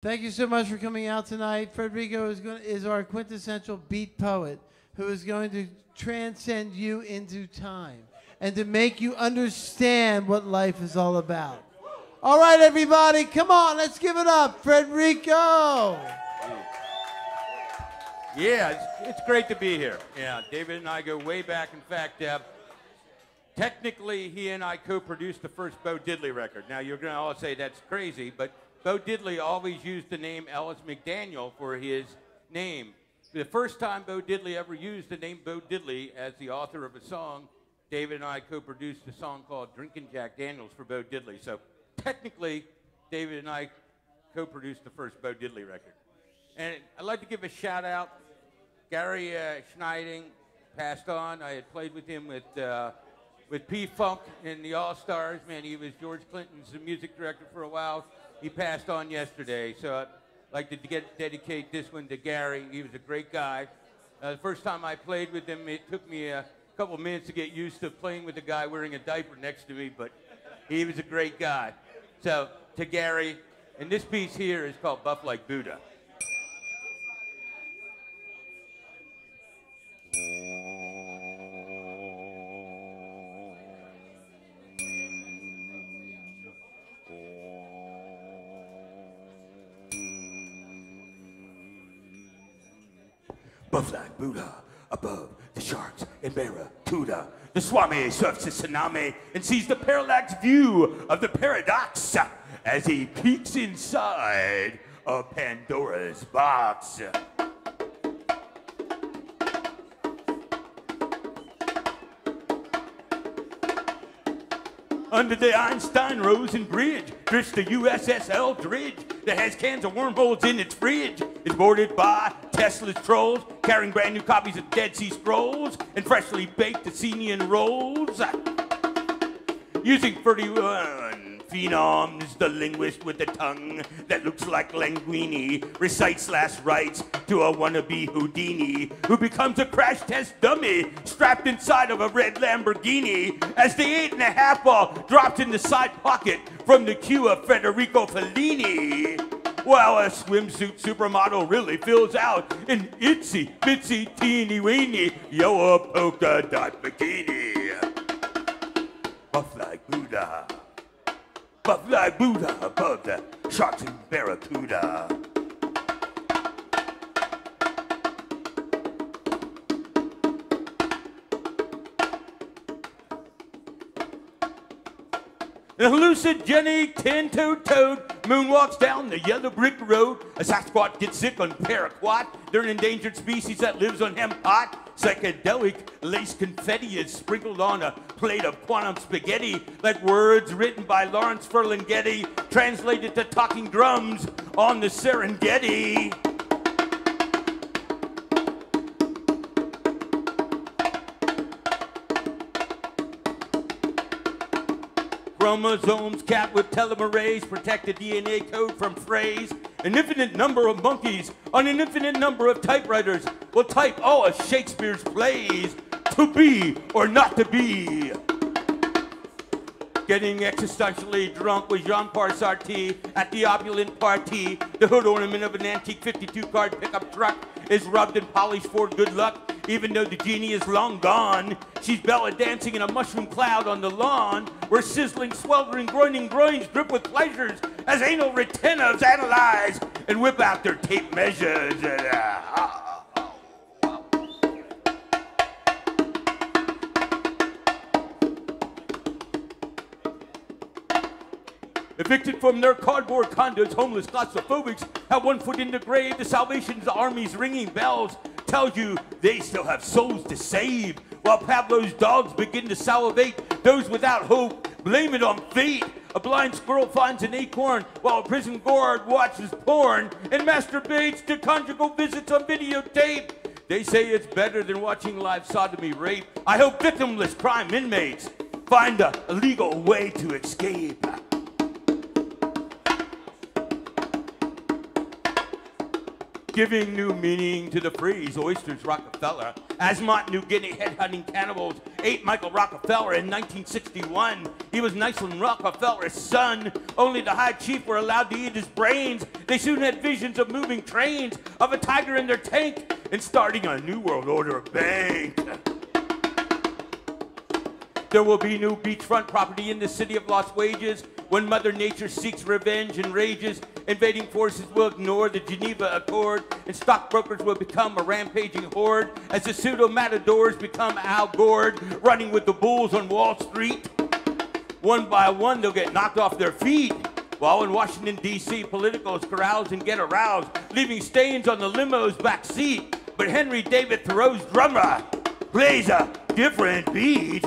Thank you so much for coming out tonight. Fredrico is our quintessential beat poet who is going to transcend you into time and to make you understand what life is all about. All right, everybody, come on, let's give it up, Fredrico. Yeah, it's great to be here. Yeah, David and I go way back. In fact, technically, he and I co-produced the first Bo Diddley record. Now, you're going to all say that's crazy, but Bo Diddley always used the name Ellis McDaniel for his name. The first time Bo Diddley ever used the name Bo Diddley as the author of a song, David and I co-produced a song called Drinkin' Jack Daniels for Bo Diddley. So technically, David and I co-produced the first Bo Diddley record. And I'd like to give a shout out. Gary Schneiding passed on. I had played with him with P-Funk in the All-Stars. Man, he was George Clinton's music director for a while. He passed on yesterday, so I'd like to dedicate this one to Gary. He was a great guy. The first time I played with him, it took me a couple of minutes to get used to playing with a guy wearing a diaper next to me, but he was a great guy. So, to Gary, and this piece here is called Buff Like Buddha. Buff like Buddha, above the sharks and barracuda. The Swami surfs the tsunami and sees the parallax view of the paradox as he peeks inside of Pandora's box. Under the Einstein-Rosen Bridge drifts the USS Eldridge that has cans of wormholes in its fridge. It's boarded by Tesla's trolls, carrying brand new copies of Dead Sea Scrolls and freshly baked Athenian rolls. Using 31 phenoms, the linguist with a tongue that looks like Linguini recites/writes to a wannabe Houdini who becomes a crash test dummy strapped inside of a red Lamborghini as the 8.5 ball drops in the side pocket from the cue of Federico Fellini. While a swimsuit supermodel really fills out an itsy bitsy teeny weeny yellow polka dot bikini. Buff like Buddha. Buff like Buddha above the sharks and barracuda. The hallucinogenic ten-toed toad moonwalks down the yellow brick road. A Sasquatch gets sick on paraquat. They're an endangered species that lives on hemp pot. Psychedelic lace confetti is sprinkled on a plate of quantum spaghetti like words written by Lawrence Ferlinghetti translated to talking drums on the Serengeti. Chromosomes capped with telomerase protect the DNA code from phrase. An infinite number of monkeys on an infinite number of typewriters will type all of Shakespeare's plays, to be or not to be. Getting existentially drunk with Jean-Paul Sartre at the opulent party. The hood ornament of an antique 52-card pickup truck is rubbed and polished for good luck. Even though the genie is long gone, she's Bella dancing in a mushroom cloud on the lawn, where sizzling, sweltering, groining groins drip with pleasures as anal retentives analyze and whip out their tape measures. Evicted from their cardboard condos, homeless claustrophobics have 1 foot in the grave. The Salvation Army's ringing bells tell you they still have souls to save. While Pablo's dogs begin to salivate, those without hope blame it on fate. A blind squirrel finds an acorn while a prison guard watches porn and masturbates to conjugal visits on videotape. They say it's better than watching live sodomy rape. I hope victimless crime inmates find a legal way to escape. giving new meaning to the phrase oysters Rockefeller. Asmont, New Guinea headhunting cannibals ate Michael Rockefeller in 1961. He was Nyslin Rockefeller's son. Only the high chief were allowed to eat his brains. They soon had visions of moving trains, of a tiger in their tank, and starting a new world order bank. There will be new beachfront property in the city of Lost Wages when Mother Nature seeks revenge and rages. Invading forces will ignore the Geneva Accord, and stockbrokers will become a rampaging horde as the pseudo-matadors become Al Gore, running with the bulls on Wall Street. One by one, they'll get knocked off their feet, while in Washington, D.C., politicals carouse and get aroused, leaving stains on the limo's back seat. But Henry David Thoreau's drummer plays a different beat.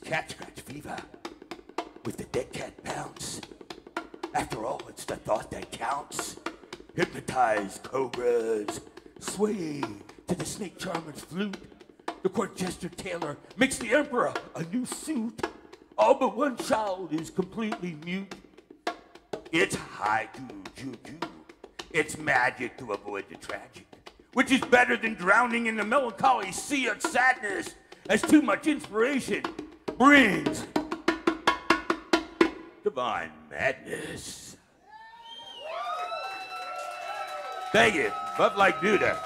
Cat scratch fever with the dead cat bounce. After all, it's the thought that counts. Hypnotized cobras sway to the snake charmer's flute. The court jester Taylor makes the emperor a new suit. All but one child is completely mute. It's haiku juju. It's magic to avoid the tragic, which is better than drowning in the melancholy sea of sadness, as too much inspiration brings divine madness. Thank you. Buff like Buddha.